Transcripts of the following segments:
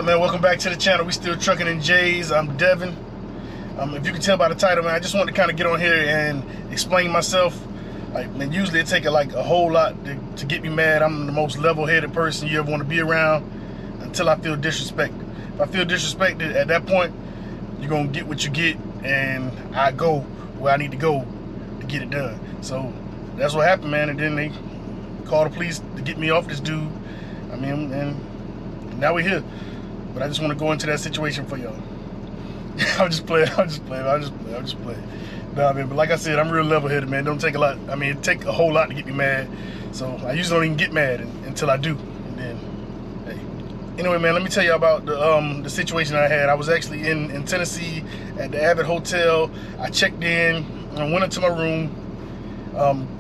up, man? Welcome back to the channel. We still trucking in J's. I'm Devin. If you can tell by the title, man, I just wanted to kind of get on here and explain myself. Like, man, usually it takes like a whole lot to get me mad. I'm the most level-headed person you ever want to be around until I feel disrespected. If I feel disrespected, at that point, you're gonna get what you get, and I go where I need to go to get it done. So that's what happened, man. And then they called the police to get me off this dude. I mean, and now we're here. But I just want to go into that situation for y'all. I'll just play. Nah, man, but like I said, I'm real level-headed, man. Don't take a lot. I mean, it take a whole lot to get me mad. So I usually don't even get mad until I do. And then, hey. Anyway, man, let me tell you about the situation I had. I was actually in Tennessee at the Abbott Hotel. I checked in and went into my room.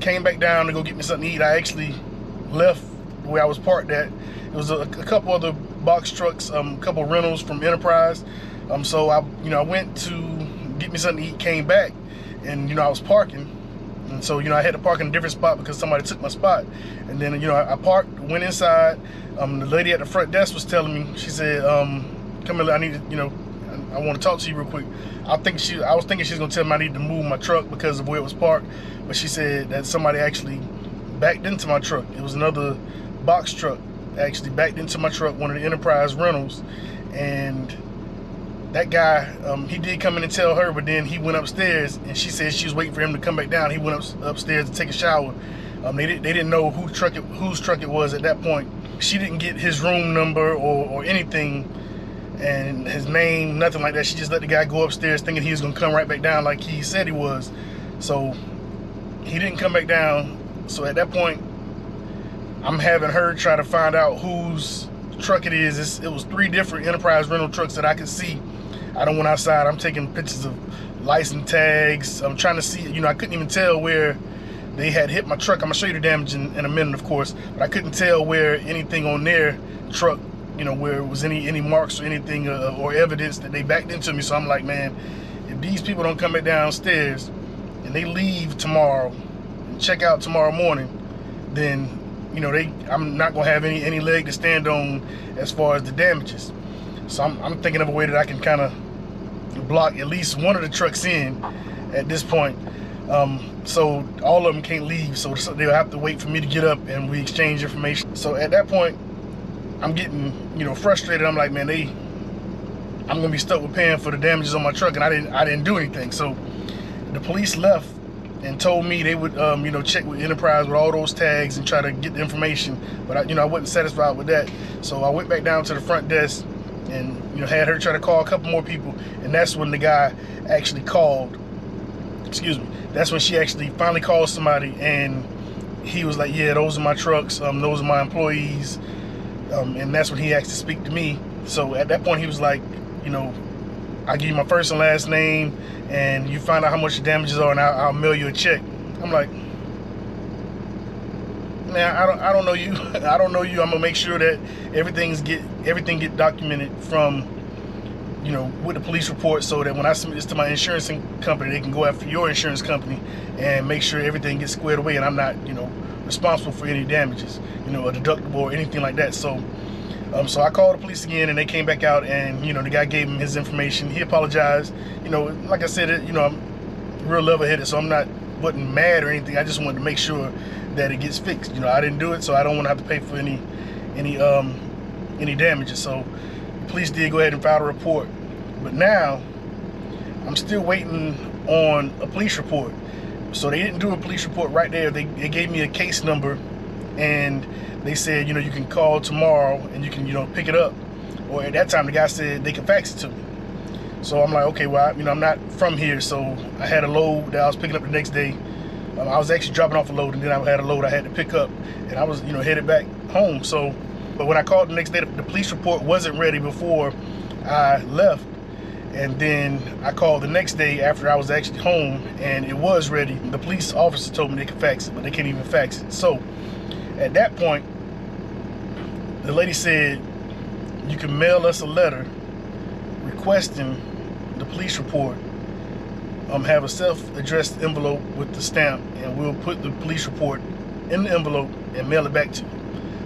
Came back down to go get me something to eat. I actually left where I was parked at. It was a couple other box trucks, a couple rentals from Enterprise. So I went to get me something to eat, came back, and I was parking, and so I had to park in a different spot because somebody took my spot. And then I parked, went inside. The lady at the front desk was telling me, she said, "Come in, I need to, I want to talk to you real quick." I was thinking she was gonna tell me I need to move my truck because of where it was parked, but she said that somebody actually backed into my truck. It was another box truck actually backed into my truck, one of the Enterprise rentals, and that guy, he did come in and tell her, but then he went upstairs, and she said she was waiting for him to come back down. He went upstairs to take a shower. They didn't know whose truck it was at that point. She didn't get his room number or anything, and his name, nothing like that. She just let the guy go upstairs thinking he was gonna come right back down like he said he was. So he didn't come back down. So at that point, I'm having her try to find out whose truck it is. It was 3 different Enterprise rental trucks that I could see. I don't went outside. I'm taking pictures of license tags. I'm trying to see, I couldn't even tell where they had hit my truck. I'm gonna show you the damage in a minute, of course, but I couldn't tell where anything on their truck, where it was any marks or anything or evidence that they backed into me. So I'm like, man, if these people don't come back downstairs and they leave tomorrow and check out tomorrow morning, then I'm not gonna have any leg to stand on as far as the damages. So I'm thinking of a way that I can kind of block at least one of the trucks in at this point. So all of them can't leave, so they'll have to wait for me to get up and we exchange information. So at that point, I'm getting frustrated. I'm like, man, I'm gonna be stuck with paying for the damages on my truck, and I didn't do anything. So the police left and told me they would check with Enterprise with all those tags and try to get the information, but I wasn't satisfied with that. So I went back down to the front desk and had her try to call a couple more people, and that's when the guy actually called. Excuse me. That's when she actually finally called somebody, and he was like, "Yeah, those are my trucks. Those are my employees." And that's when he asked to speak to me. So at that point, he was like, "I'll give you my first and last name, and you find out how much the damages are, and I'll mail you a check." I'm like, man, I don't know you. I don't know you. I'm gonna make sure that everything get documented from, with the police report, so that when I submit this to my insurance company, they can go after your insurance company and make sure everything gets squared away, and I'm not, responsible for any damages, a deductible or anything like that. So I called the police again, and they came back out, and the guy gave him his information. He apologized. Like I said, I'm real level-headed, so wasn't mad or anything. I just wanted to make sure that it gets fixed. I didn't do it, so I don't want to have to pay for any damages. So the police did go ahead and file a report, but now I'm still waiting on a police report. So they didn't do a police report right there. They gave me a case number, and they said, you can call tomorrow and you can, pick it up. Or at that time, the guy said they could fax it to me. So I'm like, okay, well, I'm not from here, so I had a load that I was picking up the next day. I was actually dropping off a load, and then I had a load I had to pick up, and I was, headed back home. So, but when I called the next day, the police report wasn't ready before I left. And then I called the next day after I was actually home, and it was ready. The police officer told me they could fax it, but they can't even fax it. So at that point, the lady said, you can mail us a letter requesting the police report, have a self-addressed envelope with the stamp, and we'll put the police report in the envelope and mail it back to you.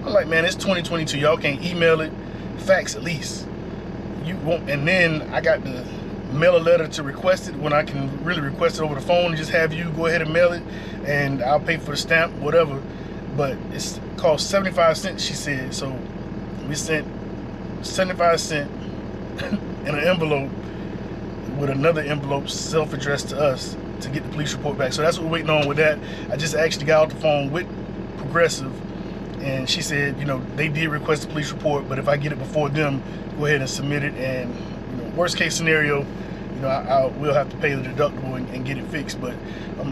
I'm like, man, it's 2022. Y'all can't email it, fax at least. you won't, and then I got to mail a letter to request it when I can really request it over the phone and just have you go ahead and mail it, and I'll pay for the stamp, whatever. But it's cost 75 cents, she said. So we sent 75 cents in an envelope with another envelope self-addressed to us to get the police report back. So that's what we're waiting on with that. I just actually got off the phone with Progressive, and she said, you know, they did request a police report, but if I get it before them, go ahead and submit it, and you know, worst case scenario, you know, I will have to pay the deductible and get it fixed. But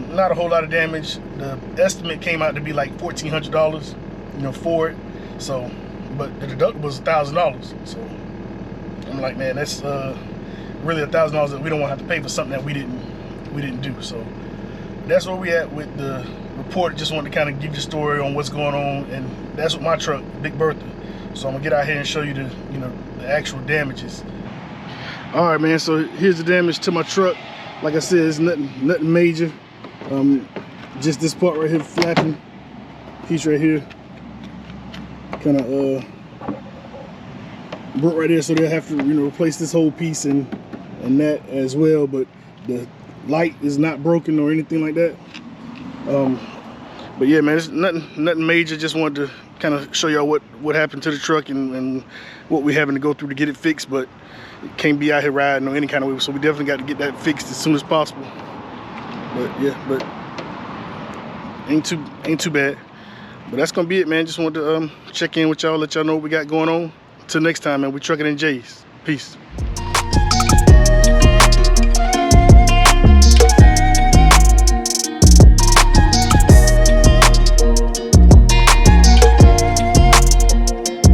not a whole lot of damage. The estimate came out to be like $1,400, you know, for it. So, but the deductible was $1,000. So I'm like, man, that's really $1,000 that we don't want to have to pay for something that we didn't do. So that's where we at with the report. Just wanted to kind of give you a story on what's going on, and that's with my truck, Big Bertha. So I'm gonna get out here and show you the, you know, the actual damages. All right, man, so here's the damage to my truck. Like I said, it's nothing major. Just this part right here flapping, piece right here, kind of broke right there, so they'll have to, you know, replace this whole piece and that as well. But the light is not broken or anything like that. But yeah, man, it's nothing major. Just wanted to kind of show y'all what happened to the truck and what we're having to go through to get it fixed. But it can't be out here riding or any kind of way, so we definitely got to get that fixed as soon as possible. But yeah, but ain't too bad. But that's gonna be it, man. Just wanted to check in with y'all, let y'all know what we got going on. Until next time, man, we trucking in J's. Peace.